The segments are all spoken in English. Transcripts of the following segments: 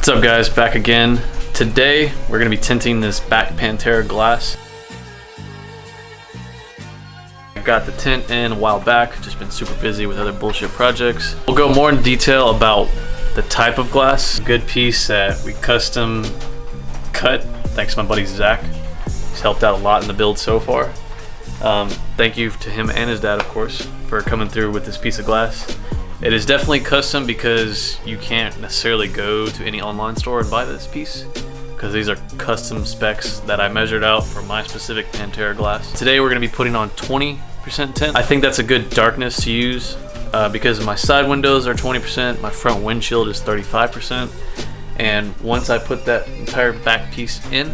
What's up guys, back again. Today we're going to be tinting this back Pantera glass. I got the tint in a while back, just been super busy with other bullshit projects. We'll go more in detail about the type of glass. Good piece that we custom cut, thanks to my buddy Zach. He's helped out a lot in the build so far. Thank you to him and his dad, of course, for coming through with this piece of glass. It is definitely custom because you can't necessarily go to any online store and buy this piece, because these are custom specs that I measured out for my specific Pantera glass. Today we're going to be putting on 20% tint. I think that's a good darkness to use because my side windows are 20%, my front windshield is 35%, and once I put that entire back piece in,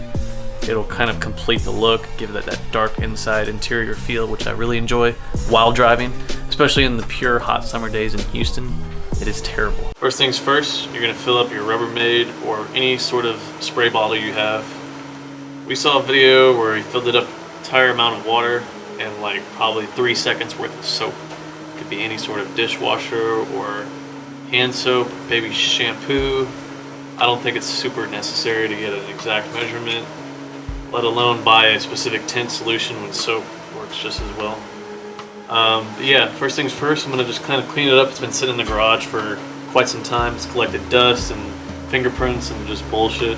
it'll kind of complete the look, give it that dark inside interior feel, which I really enjoy while driving, especially in the pure hot summer days in Houston. It is terrible. First things first, you're gonna fill up your Rubbermaid or any sort of spray bottle you have. We saw a video where he filled it up entire amount of water and like probably 3 seconds worth of soap. It could be any sort of dishwasher or hand soap, maybe shampoo. I don't think it's super necessary to get an exact measurement, let alone buy a specific tint solution when soap works just as well. But yeah, first things first, I'm gonna just kind of clean it up. It's been sitting in the garage for quite some time. It's collected dust and fingerprints and just bullshit.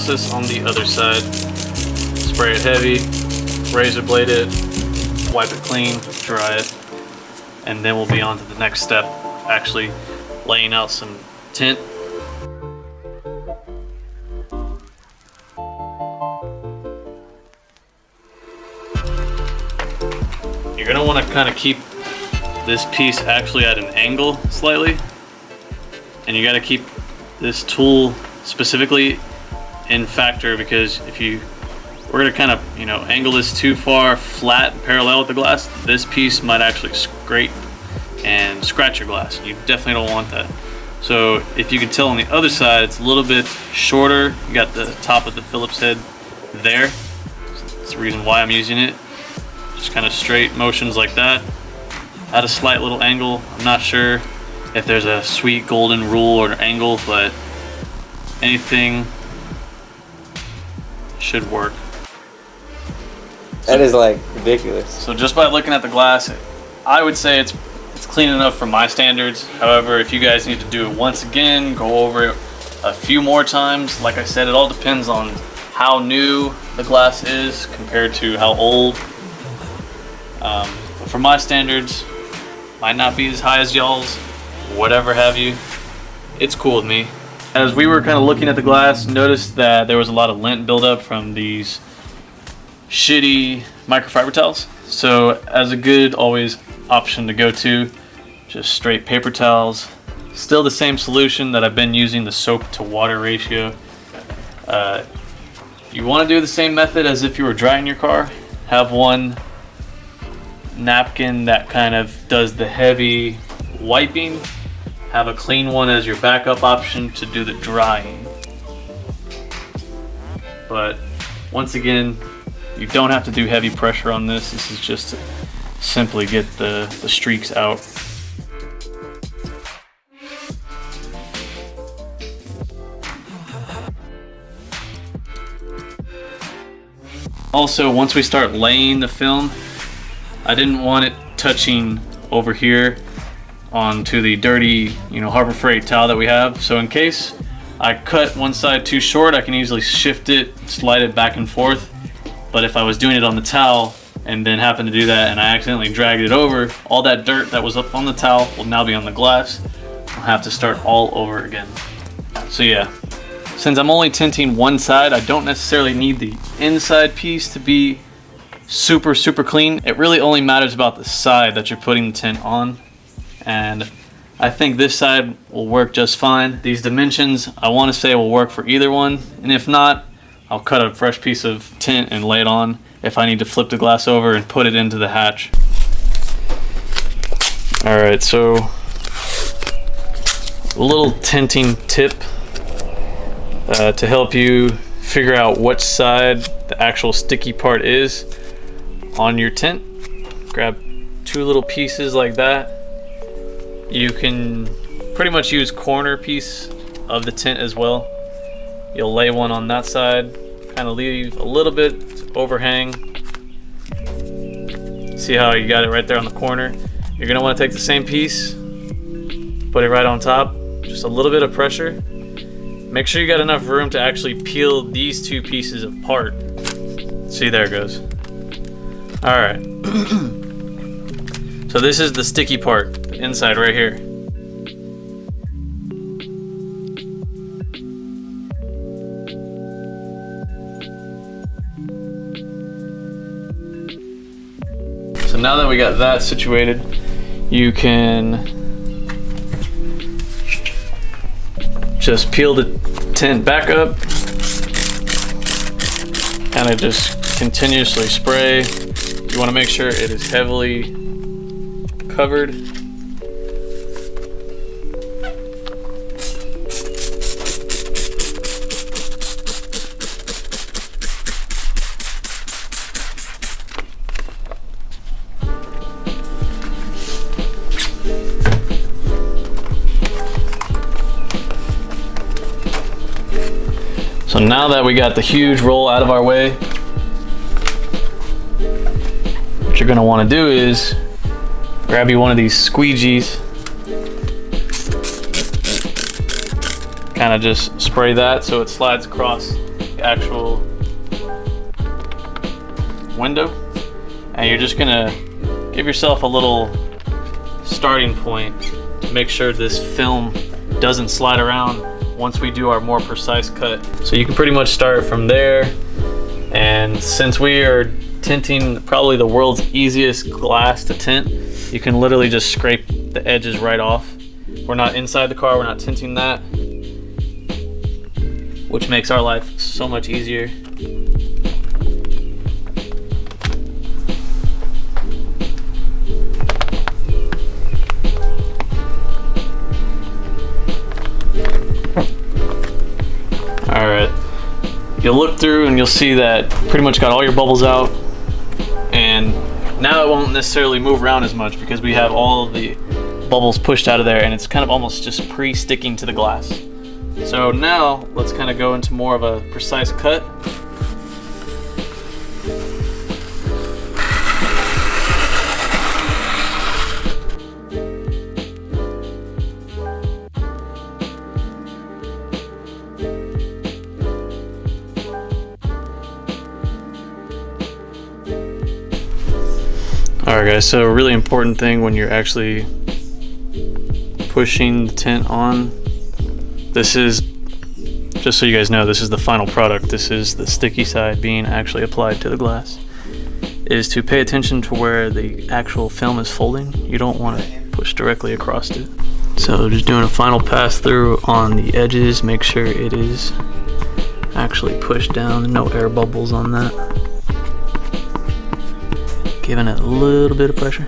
Process on the other side. Spray it heavy, razor blade it, wipe it clean, dry it, and then we'll be on to the next step, actually laying out some tint. You're gonna want to kind of keep this piece actually at an angle slightly, and you got to keep this tool specifically in factor, because if we're gonna kind of angle this too far flat parallel with the glass, this piece might actually scrape and scratch your glass. You definitely don't want that. So if you can tell on the other side, it's a little bit shorter. You got the top of the Phillips head there. That's the reason why I'm using it. Just kind of straight motions like that at a slight little angle. I'm not sure if there's a sweet golden rule or an angle, but anything should work. That is like ridiculous. So just by looking at the glass, I would say it's clean enough for my standards. However, if you guys need to do it once again, go over it a few more times. Like I said, it all depends on how new the glass is compared to how old. But for my standards, might not be as high as y'all's, whatever have you. It's cool with me. As we were kind of looking at the glass, noticed that there was a lot of lint buildup from these shitty microfiber towels. So as a good always option to go to, just straight paper towels. Still the same solution that I've been using, the soap to water ratio. You want to do the same method as if you were drying your car. Have one napkin that kind of does the heavy wiping. Have a clean one as your backup option to do the drying. But once again, you don't have to do heavy pressure on this. This is just to simply get the streaks out. Also, once we start laying the film, I didn't want it touching over here onto the dirty, Harbor Freight towel that we have. So in case I cut one side too short, I can easily shift it, slide it back and forth. But if I was doing it on the towel and then happened to do that and I accidentally dragged it over, all that dirt that was up on the towel will now be on the glass. I'll have to start all over again. So yeah, since I'm only tinting one side, I don't necessarily need the inside piece to be super clean. It really only matters about the side that you're putting the tint on. And I think this side will work just fine. These dimensions, I want to say, will work for either one, and if not, I'll cut a fresh piece of tint and lay it on if I need to flip the glass over and put it into the hatch. Alright, so a little tinting tip to help you figure out which side the actual sticky part is on your tint. Grab 2 little pieces like that. You can pretty much use corner piece of the tint as well. You'll lay one on that side, kind of leave a little bit overhang. See how you got it right there on the corner? You're gonna want to take the same piece, put it right on top, just a little bit of pressure. Make sure you got enough room to actually peel these 2 pieces apart. See, there it goes. All right. So this is the sticky part, the inside right here. So now that we got that situated, you can just peel the tint back up, kind of just continuously spray. You want to make sure it is heavily covered. So now that we got the huge roll out of our way, what you're gonna wanna do is grab you one of these squeegees, kind of just spray that so it slides across the actual window. And you're just gonna give yourself a little starting point to make sure this film doesn't slide around once we do our more precise cut. So you can pretty much start from there, and since we are tinting probably the world's easiest glass to tint, you can literally just scrape the edges right off. We're not inside the car, we're not tinting that, which makes our life so much easier. Alright, you'll look through and you'll see that pretty much got all your bubbles out, and now it won't necessarily move around as much because we have all of the bubbles pushed out of there, and it's kind of almost just pre-sticking to the glass. So now let's kind of go into more of a precise cut. Alright guys, so a really important thing when you're actually pushing the tint on, this is, just so you guys know, this is the final product. This is the sticky side being actually applied to the glass, is to pay attention to where the actual film is folding. You don't want to push directly across it. So just doing a final pass through on the edges, make sure it is actually pushed down, no air bubbles on that. Giving it a little bit of pressure.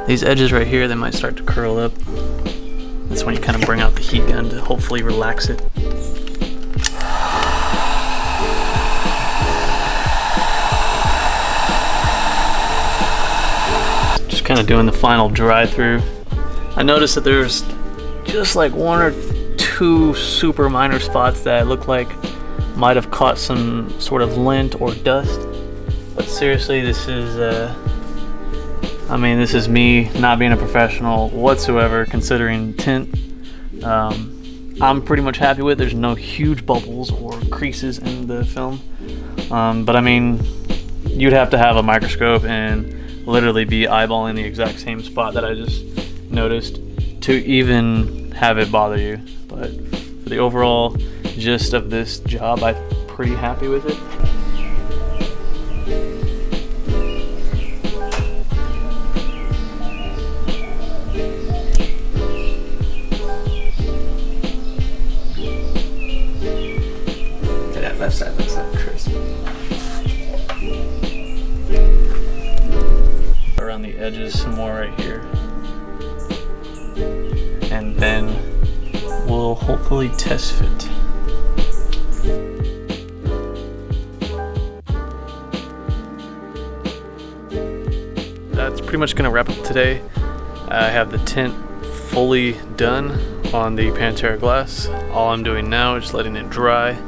These edges right here, they might start to curl up. That's when you kind of bring out the heat gun to hopefully relax it. Just kind of doing the final dry through. I noticed that there's just like 1 or 2 super minor spots that look like might have caught some sort of lint or dust. But seriously, this is, I mean, this is me not being a professional whatsoever considering tint. I'm pretty much happy with it. There's no huge bubbles or creases in the film. But I mean, you'd have to have a microscope and literally be eyeballing the exact same spot that I just noticed to even have it bother you. But for the overall gist of this job, I'm pretty happy with it. Left side looks like crisp. the edges some more right here. And then we'll hopefully test fit. That's pretty much gonna wrap up today. I have the tint fully done on the Pantera glass. All I'm doing now is just letting it dry.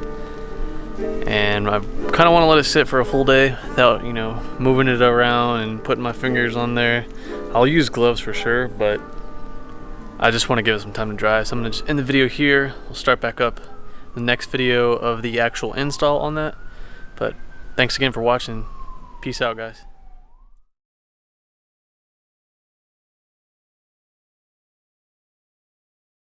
And I kind of want to let it sit for a full day without, you know, moving it around and putting my fingers on there. I'll use gloves for sure, but I just want to give it some time to dry. So I'm going to just end the video here. We'll start back up the next video of the actual install on that. But thanks again for watching. Peace out, guys.